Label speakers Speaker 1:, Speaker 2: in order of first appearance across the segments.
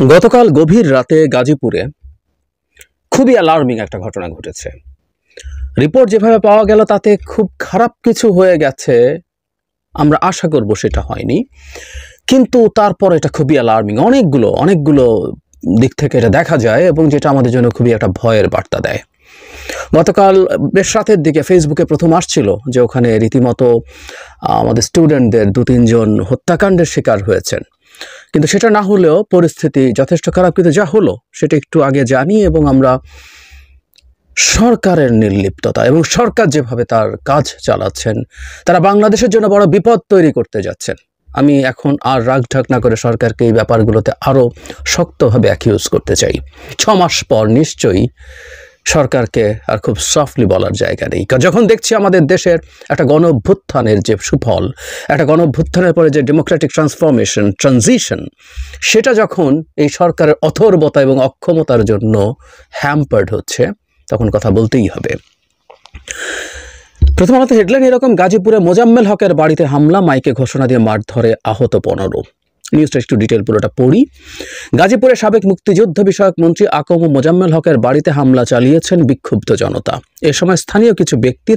Speaker 1: গতকাল গভীর রাতে গাজীপুরে খুবই অ্যালার্মিং একটা ঘটনা ঘটেছে। রিপোর্ট যেভাবে পাওয়া গেল তাতে খুব খারাপ কিছু হয়ে গেছে, আমরা আশা করব সেটা হয়নি, কিন্তু তারপর এটা খুবই অ্যালার্মিং। অনেকগুলো দিক থেকে এটা দেখা যায় এবং যেটা আমাদের জন্য খুবই একটা ভয়ের বার্তা দেয়। গতকাল বেশ রাতের দিকে ফেসবুকে প্রথম আসছিল যে ওখানে রীতিমতো আমাদের স্টুডেন্টদের 2-3 জন হত্যাকাণ্ডের শিকার হয়েছেন, কিন্তু সেটা না হলেও পরিস্থিতি যথেষ্ট খারাপ। কিন্তু যা হলো সেটা একটু আগে জানি এবং আমরা সরকারের নির্লিপ্ততা এবং সরকার যেভাবে তার কাজ চালাচ্ছেন, তারা বাংলাদেশের জন্য বড় বিপদ তৈরি করতে যাচ্ছেন। আমি এখন আর রাগ ঢাক না করে সরকারকে এই ব্যাপারগুলোতে আরও শক্তভাবে অ্যাকিউজ করতে চাই। 6 মাস পর নিশ্চয়ই সরকারকে আর খুব সফটলি বলার জায়গা নেই। যখন দেখছি আমাদের দেশের একটা গণ অভ্যুত্থানের যে সুফল, একটা গণ অভ্যুত্থানের পরে যে ডেমোক্রেটিক ট্রানজিশন, সেটা যখন এই সরকারের অথর্বতা এবং অক্ষমতার জন্য হ্যাম্পার্ড হচ্ছে, তখন কথা বলতেই হবে। প্রথম আলোতে হেডলাইন এরকম: গাজীপুরে মোজাম্মেল হকের বাড়িতে হামলা, মাইকে ঘোষণা দিয়ে মারধরে আহত 15। নিউজটা একটু ডিটেল পুরোটা পড়ি। গাজীপুরে সাবেক মুক্তিযুদ্ধ বিষয়ক মন্ত্রী আকম মোজাম্মেল হকের বাড়িতে হামলা চালিয়েছেন বিক্ষুব্ধ জনতা। এ সময় স্থানীয় কিছু ব্যক্তি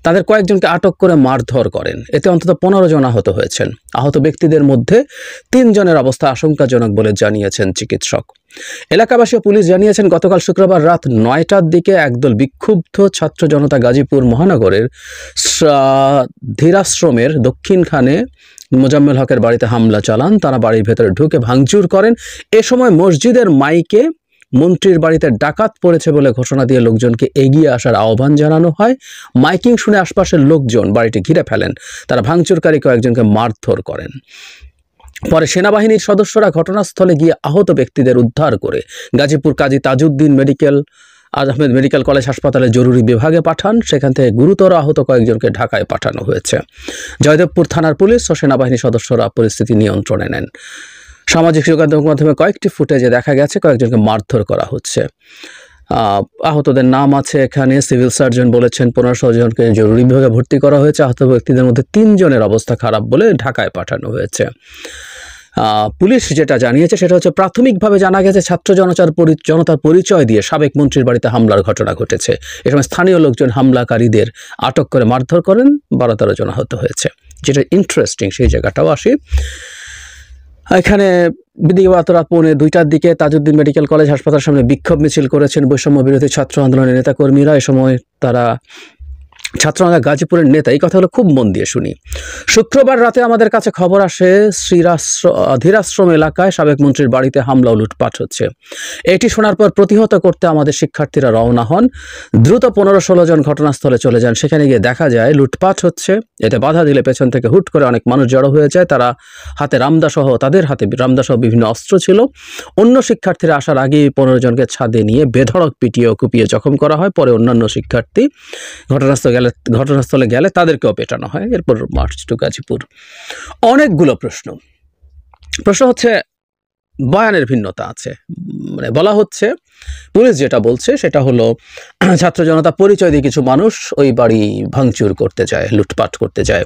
Speaker 1: তাদের কয়েকজনকে আটক করে মারধর করেন। এতে অন্তত 15 জন আহত হয়েছেন। আহত ব্যক্তিদের মধ্যে 3 জনের অবস্থা আশঙ্কাজনক বলে জানিয়েছেন চিকিৎসক। এলাকাবাসী ও পুলিশ জানিয়েছেন, গতকাল শুক্রবার রাত 9টার দিকে একদল বিক্ষুব্ধ ছাত্র জনতা গাজীপুর মহানগরের ধীরাশ্রমের দক্ষিণখানে মোজাম্মেল হকের বাড়িতে হামলা চালান। তারা বাড়ির ভেতরে ঢুকে ভাঙচুর করেন। এ সময় মসজিদের মাইকে মন্ত্রীর বাড়িতে ডাকাত পড়েছে বলে ঘোষণা দিয়ে লোকজনকে এগিয়ে আসার আহ্বান জানানো হয়। মাইকিং শুনে আশপাশের লোকজন বাড়িটি ঘিরে ফেলেন। তারা ভাঙচুরকারী কয়েকজনকে মারধর করেন। পরে সেনাবাহিনীর সদস্যরা ঘটনাস্থলে গিয়ে আহত ব্যক্তিদের উদ্ধার করে গাজীপুর কাজী তাজউদ্দিন আহমেদ মেডিকেল কলেজ হাসপাতালে জরুরি বিভাগে পাঠান। সেখান থেকে গুরুতর আহত কয়েকজনকে ঢাকায় পাঠানো হয়েছে। জয়দেবপুর থানার পুলিশ ও সেনাবাহিনী সদস্যরা পরিস্থিতি নিয়ন্ত্রণে নেন। সামাজিক যোগাযোগ মাধ্যমে কয়েকটি ফুটেজে দেখা গেছে কয়েকজনকে মারধর করা হচ্ছে। আহতদের নাম আছে এখানে। সিভিল সার্জন বলেছেন 15 জনকে জরুরি বিভাগে ভর্তি করা হয়েছে। আহত ব্যক্তিদের মধ্যে 3 জনের অবস্থা খারাপ বলে ঢাকায় পাঠানো হয়েছে। পুলিশ যেটা জানিয়েছে সেটা হচ্ছে, প্রাথমিকভাবে জানা গেছে ছাত্র জনতার পরিচয় দিয়ে সাবেক মন্ত্রীর বাড়িতে হামলার ঘটনা ঘটেছে। এ সময় স্থানীয় লোকজন হামলাকারীদের আটক করে মারধর করেন। 12-13 জন আহত হয়েছে। যেটা ইন্টারেস্টিং সেই জায়গাটাও আসি। এখানে বিদিবাত রাত 1:45টার দিকে তাজউদ্দিন মেডিকেল কলেজ হাসপাতালের সামনে বিক্ষোভ মিছিল করেছেন বৈষম্য বিরোধী ছাত্র আন্দোলনের নেতাকর্মীরা। এ সময় তারা ছাত্ররা গাজীপুরের নেতা। এই কথা হলো খুব মন দিয়ে শুনি। শুক্রবার রাতে আমাদের কাছে খবর আসে ধীরাশ্রম এলাকায় সাবেক মন্ত্রীর বাড়িতে হামলা ও লুটপাট হচ্ছে। এটি শোনার পর প্রতিহত করতে আমাদের শিক্ষার্থীরা রওনা হন। দ্রুত 15-16 জন ঘটনাস্থলে চলে যান। সেখানে গিয়ে দেখা যায় লুটপাট হচ্ছে। এতে বাধা দিলে পেছন থেকে হুট করে অনেক মানুষ জড়ো হয়ে যায়। তাদের হাতে রামদাসহ বিভিন্ন অস্ত্র ছিল। অন্য শিক্ষার্থীরা আসার আগেই 15 জনকে ছাদে নিয়ে বেধড়ক পিটিয়ে ও কুপিয়ে জখম করা হয়। পরে অন্যান্য শিক্ষার্থী ঘটনাস্থলে গেলে তাদেরকেও পেটানো হয়। এরপর মার্চ টু গাজীপুর। অনেকগুলো প্রশ্ন হচ্ছে, বয়ানের ভিন্নতা আছে। মানে বলা হচ্ছে, পুলিশ যেটা বলছে সেটা হলো ছাত্র জনতা পরিচয় দিয়ে কিছু মানুষ ওই বাড়ি ভাঙচুর করতে যায়, লুটপাট করতে যায়।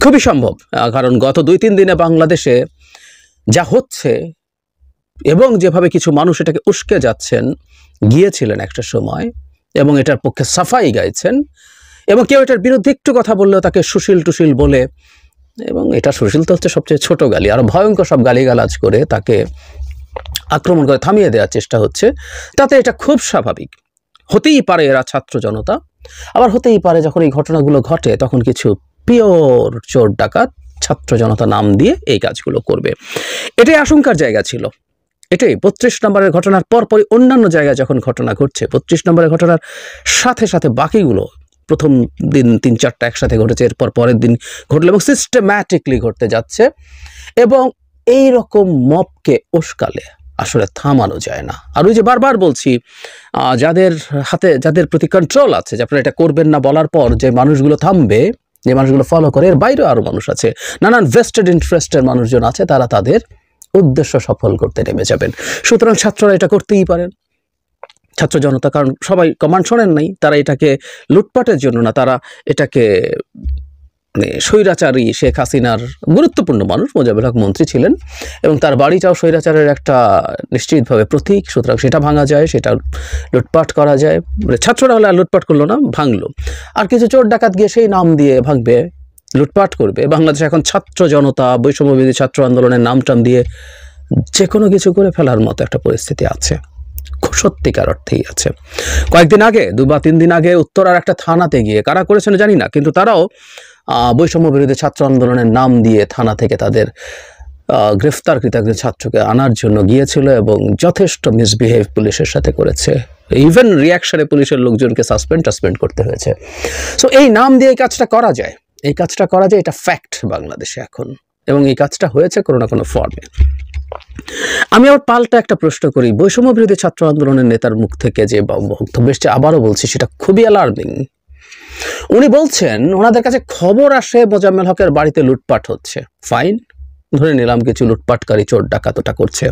Speaker 1: খুবই সম্ভব, কারণ গত 2-3 দিনে বাংলাদেশে যা হচ্ছে এবং যেভাবে কিছু মানুষ এটাকে উস্কে গিয়েছিলেন একটা সময় এবং এটার পক্ষে সাফাই গাইছেন, এবং কেউ এটার বিরুদ্ধে একটু কথা বললেও তাকে সুশীল টুশীল বলে, এবং এটা সুশীল তো হচ্ছে সবচেয়ে ছোট গালি, আর ভয়ঙ্কর সব গালিগালাজ করে তাকে আক্রমণ করে থামিয়ে দেওয়ার চেষ্টা হচ্ছে। তাতে এটা খুব স্বাভাবিক। হতেই পারে এরা ছাত্র জনতা, আবার হতেই পারে যখন এই ঘটনাগুলো ঘটে তখন কিছু পিওর চোর ডাকাত ছাত্র জনতা নাম দিয়ে এই কাজগুলো করবে। এটাই আশঙ্কার জায়গা ছিল। এটাই 32 নম্বরের ঘটনার পরপরই অন্যান্য জায়গায় যখন ঘটনা ঘটছে, 32 নম্বরের ঘটনার সাথে সাথে বাকিগুলো প্রথম দিন 3-4টা একসাথে ঘটেছে, এরপর পরের দিন ঘটলো এবং সিস্টেম্যাটিকলি ঘটতে যাচ্ছে। এবং এই রকম মবকে উস্কালে আসলে থামানো যায় না। আর ওই যে বারবার বলছি, যাদের প্রতি কন্ট্রোল আছে, যে আপনারা এটা করবেন না বলার পর যে মানুষগুলো থামবে, যে মানুষগুলো ফলো করে, এর বাইরেও আরও মানুষ আছে, নানান ভেস্টেড ইন্টারেস্টের মানুষজন আছে, তারা তাদের উদ্দেশ্য সফল করতে নেমে যাবেন। সুতরাং ছাত্ররা এটা করতেই পারেন, ছাত্র জনতা, কারণ সবাই কমান্ড শোনেন নাই। তারা এটাকে লুটপাটের জন্য না, তারা এটাকে মানে স্বৈরাচারী শেখ হাসিনার গুরুত্বপূর্ণ মানুষ মোজাম্মেল হক মন্ত্রী ছিলেন এবং তার বাড়িটাও স্বৈরাচারের একটা নিশ্চিতভাবে প্রতীক, সুতরাং সেটা ভাঙা যায়, সেটা লুটপাট করা যায়। মানে ছাত্ররা হলে আর লুটপাট করলো না, ভাঙলো। আর কিছু চোর ডাকাত গিয়ে সেই নাম দিয়ে ভাঙবে, লুটপাট করবে। বাংলাদেশে এখন ছাত্র জনতা বৈষম্যবিরোধী ছাত্র আন্দোলনের নামটাম দিয়ে যে কোনো কিছু করে ফেলার মতো একটা পরিস্থিতি আছে, সত্যিকার অর্থেই আছে। কয়েকদিন আগে 2 বা 3 দিন আগে উত্তরার একটা থানাতে গিয়ে কারা করেছেন জানি না, কিন্তু তারাও বৈষম্য বিরোধী ছাত্র আন্দোলনের নাম দিয়ে থানা থেকে তাদের গ্রেফতারকৃত একজন ছাত্রকে আনার জন্য গিয়েছিল এবং যথেষ্ট মিসবিহেভ পুলিশের সাথে করেছে। ইভেন রিয়াকশনে পুলিশের লোকজনকে সাসপেন্ড করতে হয়েছে। সো এই নাম দিয়ে এই কাজটা করা যায়, এটা ফ্যাক্ট বাংলাদেশে এখন, এবং এই কাজটা হয়েছে কোনো না কোনো ফর্মে। আমি আবার পাল্টা একটা প্রশ্ন করি, বৈষম্য বিরোধী ছাত্র আন্দোলনের নেতার মুখ থেকে যে বক্তব্য এসছে, আবারও বলছি, সেটা খুবই অ্যালার্মিং। উনি বলছেন ওনাদের কাছে খবর আসে মোজাম্মেল হকের বাড়িতে লুটপাট হচ্ছে। ফাইন, ধরে নিলাম কিছু লুটপাটকারী চোর ডাকাত ওটা করছে,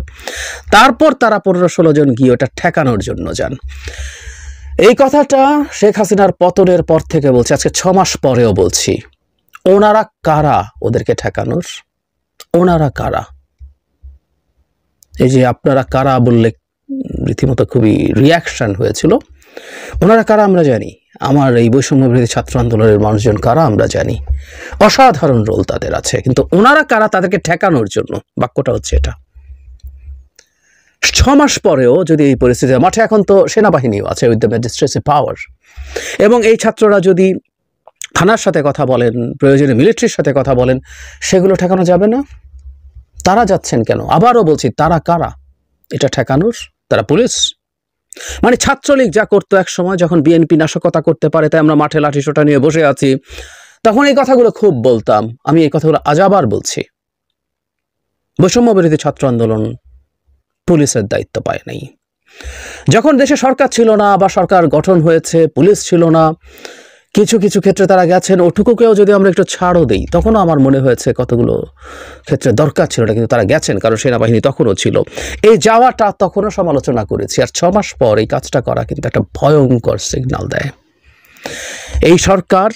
Speaker 1: তারপর তারা 15-16 জন গিয়ে ওটা ঠেকানোর জন্য যান। এই কথাটা শেখ হাসিনার পতনের পর থেকে বলছে, আজকে 6 মাস পরেও বলছি। ওনারা কারা ওদেরকে ঠেকানোর? ওনারা কারা? এই যে আপনারা কারা বললে রীতিমতো খুবই রিয়াকশন হয়েছিল। ওনারা কারা আমরা জানি, আমার এই বৈষম্য বিরোধী ছাত্র আন্দোলনের মানুষজন কারা আমরা জানি, অসাধারণ রোল তাদের আছে। কিন্তু ওনারা কারা তাদেরকে ঠেকানোর জন্য? বাক্যটা হচ্ছে এটা। 6 মাস পরেও যদি এই পরিস্থিতি, মাঠে এখন তো সেনাবাহিনীও আছে উইথ দ্য ম্যাজিস্ট্রেসি পাওয়ার, এবং এই ছাত্ররা যদি থানার সাথে কথা বলেন, প্রয়োজনে মিলিটারির সাথে কথা বলেন, সেগুলো ঠেকানো যাবে না? তারা যাচ্ছেন কেন? আবারও বলছি, তারা কারা এটা ঠেকানোর? তারা পুলিশ? মানে ছাত্রলীগ যা করতো এক সময়, যখন বিএনপি নাশকতা করতে পারে তাই আমরা মাঠে লাঠিসোঁটা নিয়ে বসে আছি, তখন এই কথাগুলো খুব বলতাম। আমি এই কথাগুলো আজ আবার বলছি, বৈষম্য বিরোধী ছাত্র আন্দোলন পুলিশের দায়িত্ব পায় নাই। যখন দেশে সরকার ছিল না বা সরকার গঠন হয়েছে, পুলিশ ছিল না, কিছু কিছু ক্ষেত্রে তারা গেছেন, ওটুকুকেও যদি আমরা একটু ছাড়ও দিই, তখনও আমার মনে হয়েছে কতগুলো ক্ষেত্রে দরকার ছিল না, কিন্তু তারা গেছেন, কারণ সেনাবাহিনী তখনও ছিল। এই যাওয়াটা তখনও সমালোচনা করেছি। আর 6 মাস পর এই কাজটা করা কিন্তু একটা ভয়ঙ্কর সিগন্যাল দেয়। এই সরকার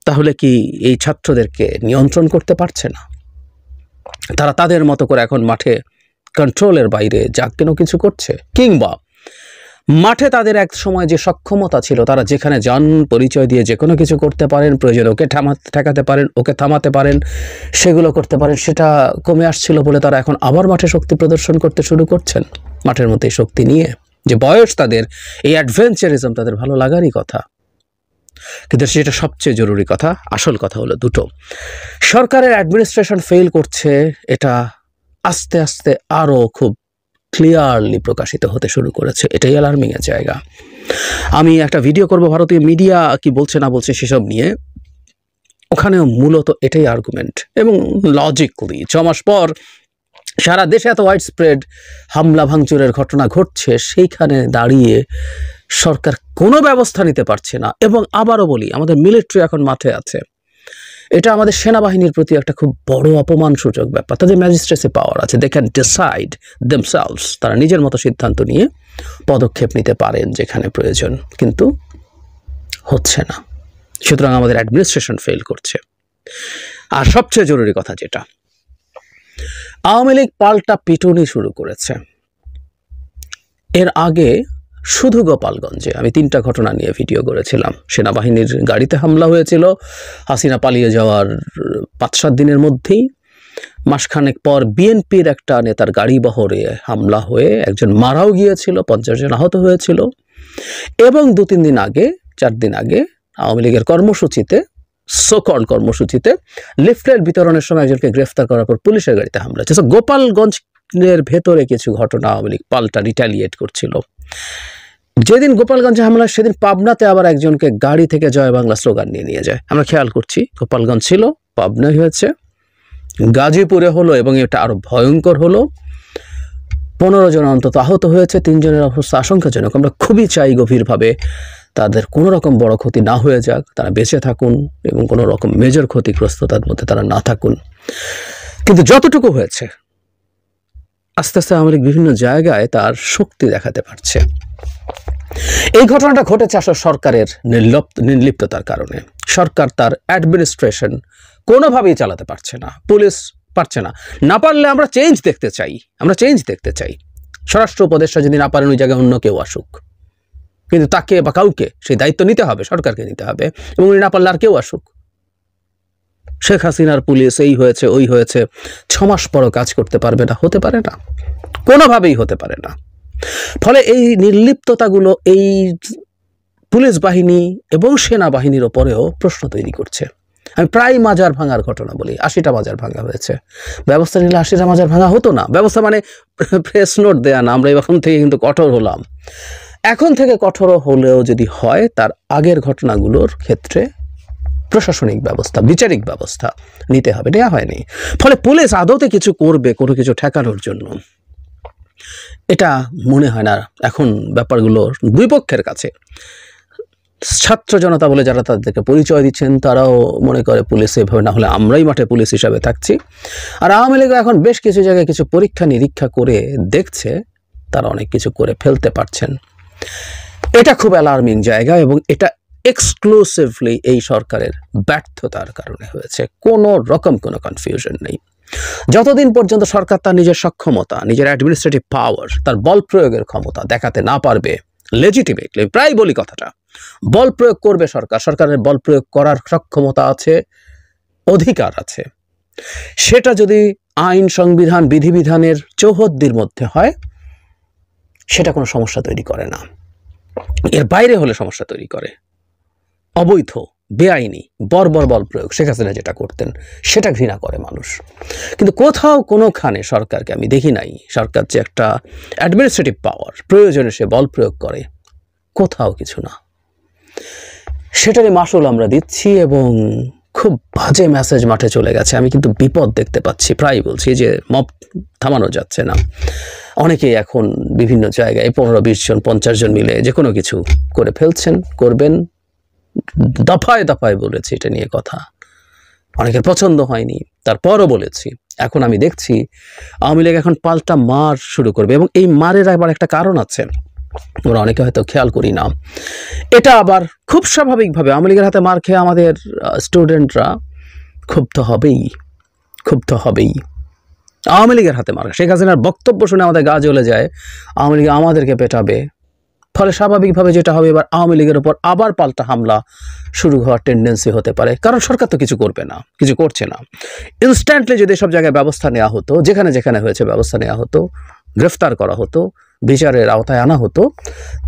Speaker 1: তাহলে কি এই ছাত্রদেরকে নিয়ন্ত্রণ করতে পারছে না? তারা তাদের মতো করে এখন মাঠে কন্ট্রোলের বাইরে যা কেন কিছু করছে, কিংবা মাঠে তাদের এক সময় যে সক্ষমতা ছিল, তারা যেখানে যান পরিচয় দিয়ে যে কোনো কিছু করতে পারেন, প্রয়োজনে ওকে ঠেকাতে পারেন, ওকে থামাতে পারেন, সেগুলো করতে পারেন, সেটা কমে আসছিল বলে তারা এখন আবার মাঠে শক্তি প্রদর্শন করতে শুরু করছেন। মাঠের মধ্যে শক্তি নিয়ে, যে বয়স তাদের, এই অ্যাডভেঞ্চারিজম তাদের ভালো লাগারই কথা, কিন্তু সেটা সবচেয়ে জরুরি কথা। আসল কথা হলো দুটো, সরকারের অ্যাডমিনিস্ট্রেশন ফেল করছে, এটা আস্তে আস্তে আরও খুব ক্লিয়ারলি প্রকাশিত হতে শুরু করেছে। এটাই অ্যালার্মিং এর জায়গা। আমি একটা ভিডিও করব ভারতীয় মিডিয়া কি বলছে না বলছে সেসব নিয়ে, ওখানেও মূলত এটাই আর্গুমেন্ট। এবং লজিক্যালি 6 মাস পর সারা দেশে এত ওয়াইড স্প্রেড হামলা ভাঙচুরের ঘটনা ঘটছে, সেইখানে দাঁড়িয়ে সরকার কোনো ব্যবস্থা নিতে পারছে না। এবং আবারও বলি, আমাদের মিলিটারি এখন মাঠে আছে, এটা আমাদের সেনাবাহিনীর প্রতি একটা খুব বড় অপমানসূচক ব্যাপার। তাদের ম্যাজিস্ট্রেসি পাওয়ার আছে, দে ক্যান ডিসাইড দেমসেলভস, তারা নিজের মতো সিদ্ধান্ত নিয়ে পদক্ষেপ নিতে পারেন যেখানে প্রয়োজন, কিন্তু হচ্ছে না। সুতরাং আমাদের অ্যাডমিনিস্ট্রেশন ফেল করছে। আর সবচেয়ে জরুরি কথা যেটা, আওয়ামী লীগ পাল্টা পিটুনি শুরু করেছে। এর আগে শুধু গোপালগঞ্জে আমি 3টা ঘটনা নিয়ে ভিডিও করেছিলাম। সেনাবাহিনীর গাড়িতে হামলা হয়েছিল হাসিনা পালিয়ে যাওয়ার 5-7 দিনের মধ্যেই। মাসখানেক পর বিএনপির একটা নেতার গাড়ি বহরে হামলা হয়ে একজন মারাও গিয়েছিল, 50 জন আহত হয়েছিল। এবং 2-3 দিন আগে, 4 দিন আগে আওয়ামী লীগের কর্মসূচিতে, সোকল কর্মসূচিতে লিফলেট বিতরণের সময় একজনকে গ্রেফতার করার পর পুলিশের গাড়িতে হামলা হয়েছে। গোপালগঞ্জের ভেতরে কিছু ঘটনা আওয়ামী লীগ পাল্টা রিটালিয়েট করছিল। যেদিন গোপালগঞ্জে হামলা, সেদিন পাবনাতে আবার একজনকে গাড়ি থেকে জয় বাংলা স্লোগান নিয়ে যায়। আমরা খেয়াল করছি, গোপালগঞ্জ ছিল, পাবনায় হয়েছে, গাজীপুরে হলো, এবং এটা আরো ভয়ঙ্কর হলো। 15 জন অন্তত আহত হয়েছে, 3 জনের অবস্থা আশঙ্কাজনক। আমরা খুবই চাই গভীরভাবে তাদের কোনো রকম বড় ক্ষতি না হয়ে যাক, তারা বেঁচে থাকুন এবং কোনো রকম মেজর ক্ষতিগ্রস্ততার মধ্যে তারা না থাকুন। কিন্তু যতটুকু হয়েছে, আস্তে আস্তে আওয়ামী লীগ বিভিন্ন জায়গায় তার শক্তি দেখাতে পারছে। এই ঘটনাটা ঘটেছে আসলে সরকারের নির্লিপ্ততার কারণে। সরকার তার অ্যাডমিনিস্ট্রেশন কোনোভাবেই চালাতে পারছে না, পুলিশ পারছে না। না পারলে আমরা চেঞ্জ দেখতে চাই, স্বরাষ্ট্র উপদেষ্টা যদি না পারেন ওই জায়গায় অন্য কেউ আসুক, কিন্তু তাকে বা কাউকে সেই দায়িত্ব নিতে হবে, সরকারকে নিতে হবে, এবং উনি না পারলে আর কেউ আসুক। শেখ হাসিনার পুলিশ এই হয়েছে ওই হয়েছে 6 মাস পরও কাজ করতে পারবে না, হতে পারে না, কোনোভাবেই হতে পারে না। ফলে এই নির্লিপ্ততাগুলো এই পুলিশ বাহিনী এবং সেনাবাহিনীর ওপরেও প্রশ্ন তৈরি করছে। আমি প্রায় মাজার ভাঙার ঘটনা বলি, 80টা মাজার ভাঙা হয়েছে। ব্যবস্থা নিলে 80টা মাজার ভাঙা হতো না। ব্যবস্থা মানে প্রেস নোট দেয়া না, আমরা এখন থেকে কিন্তু কঠোর হলাম। এখন থেকে কঠোর হলেও যদি হয়, তার আগের ঘটনাগুলোর ক্ষেত্রে প্রশাসনিক ব্যবস্থা, বিচারিক ব্যবস্থা নিতে হবে, নেওয়া হয়নি। ফলে পুলিশ আদতে কিছু করবে কোনো কিছু ঠেকানোর জন্য, এটা মনে হয় না। এখন ব্যাপারগুলো দুই পক্ষের কাছে, ছাত্র জনতা বলে যারা তাদেরকে পরিচয় দিচ্ছেন তারাও মনে করে পুলিশ এভাবে না হলে আমরাই মাঠে পুলিশ হিসাবে থাকছি। আর আওয়ামী লীগ এখন বেশ কিছু জায়গায় কিছু পরীক্ষা নিরীক্ষা করে দেখছে তারা অনেক কিছু করে ফেলতে পারছেন। এটা খুব অ্যালার্মিং জায়গা, এবং এটা এক্সক্লুসিভলি এই সরকারের ব্যর্থতার কারণে হয়েছে। কোনো রকম কোনো কনফিউশন নেই। যতদিন পর্যন্ত সরকার তার নিজের সক্ষমতা, নিজের অ্যাডমিনিস্ট্রেটিভ পাওয়ার, তার বল প্রয়োগের ক্ষমতা দেখাতে না পারবে, লেজিটিমেটলি, প্রায় বলি কথাটা, বল প্রয়োগ করবে সরকার, সরকারের বল প্রয়োগ করার সক্ষমতা আছে, অধিকার আছে, সেটা যদি আইন, সংবিধান, বিধিবিধানের চৌহদ্দির মধ্যে হয়, সেটা কোনো সমস্যা তৈরি করে না। এর বাইরে হলে সমস্যা তৈরি করে। অবৈধ, বেআইনি, বর্বর বল প্রয়োগ শেখ হাসিনা যেটা করতেন সেটা ঘৃণা করে মানুষ। কিন্তু কোথাও কোনোখানে সরকারকে আমি দেখি নাই, সরকার যে একটা অ্যাডমিনিস্ট্রেটিভ পাওয়ার প্রয়োজনে সে বল প্রয়োগ করে, কোথাও কিছু না। সেটারই মাসুল আমরা দিচ্ছি, এবং খুব বাজে মেসেজ মাঠে চলে গেছে। আমি কিন্তু বিপদ দেখতে পাচ্ছি, প্রায় বলছি যে মব থামানো যাচ্ছে না। অনেকেই এখন বিভিন্ন জায়গায় 15-20 জন 50 জন মিলে যে কোনো কিছু করে ফেলছেন, করবেন। দফায় দফায় বলেছি এটা নিয়ে কথা, অনেকের পছন্দ হয়নি, তারপরও বলেছি। এখন আমি দেখছি আওয়ামী লীগ এখন পাল্টা মার শুরু করবে, এবং এই মারের আবার একটা কারণ আছে, আমরা অনেকে হয়তো খেয়াল করি না। এটা আবার খুব স্বাভাবিকভাবে আওয়ামী লীগের হাতে মার খেয়ে আমাদের স্টুডেন্টরা ক্ষুব্ধ হবেই। আওয়ামী লীগের হাতে মার, শেখ হাসিনার বক্তব্য শুনে আমাদের গা জ্বলে যায়, আওয়ামী লীগ আমাদেরকে পেটাবে। ফলে স্বাভাবিকভাবে যেটা হবে, এবার আওয়ামী লীগের উপর আবার পাল্টা হামলা শুরু হওয়ার টেন্ডেন্সি হতে পারে, কারণ সরকার তো কিছু করবে না, কিছু করছে না। ইনস্ট্যান্টলি যদি সব জায়গায় ব্যবস্থা নেওয়া হতো, যেখানে যেখানে হয়েছে ব্যবস্থা নেওয়া হতো, গ্রেফতার করা হতো, বিচারের আওতায় আনা হতো,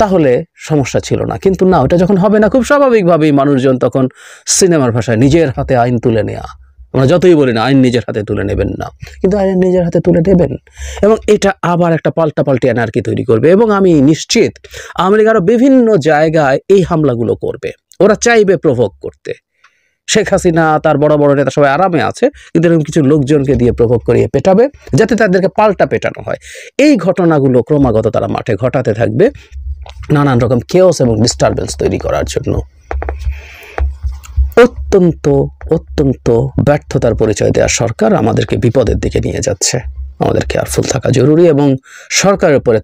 Speaker 1: তাহলে সমস্যা ছিল না। কিন্তু না, ওটা যখন হবে না, খুব স্বাভাবিকভাবেই মানুষজন তখন সিনেমার ভাষায় নিজের হাতে আইন তুলে নেওয়া, আমরা যতই বলি না আইন নিজের হাতে তুলে নেবেন না, কিন্তু আইন নিজের হাতে তুলে নেবেন, এবং এটা আবার একটা পাল্টাপাল্টি অ্যানার্কি তৈরি করবে। এবং আমি নিশ্চিত আওয়ামী লীগ আরও বিভিন্ন জায়গায় এই হামলাগুলো করবে, ওরা চাইবে প্রভোগ করতে। শেখ হাসিনা, তার বড় বড় নেতা সবাই আরামে আছে, কিন্তু এরকম কিছু লোকজনকে দিয়ে প্রভোগ করিয়ে পেটাবে, যাতে তাদেরকে পাল্টা পেটানো হয়। এই ঘটনাগুলো ক্রমাগত তারা মাঠে ঘটাতে থাকবে, নানান রকম কেওস এবং ডিস্টারবেন্স তৈরি করার জন্য। অত্যন্ত ব্যর্থতার পরিচয় দেওয়া সরকার আমাদেরকে বিপদের দিকে নিয়ে যাচ্ছে। আমাদের কেয়ারফুল থাকা জরুরি, এবং সরকারের উপরে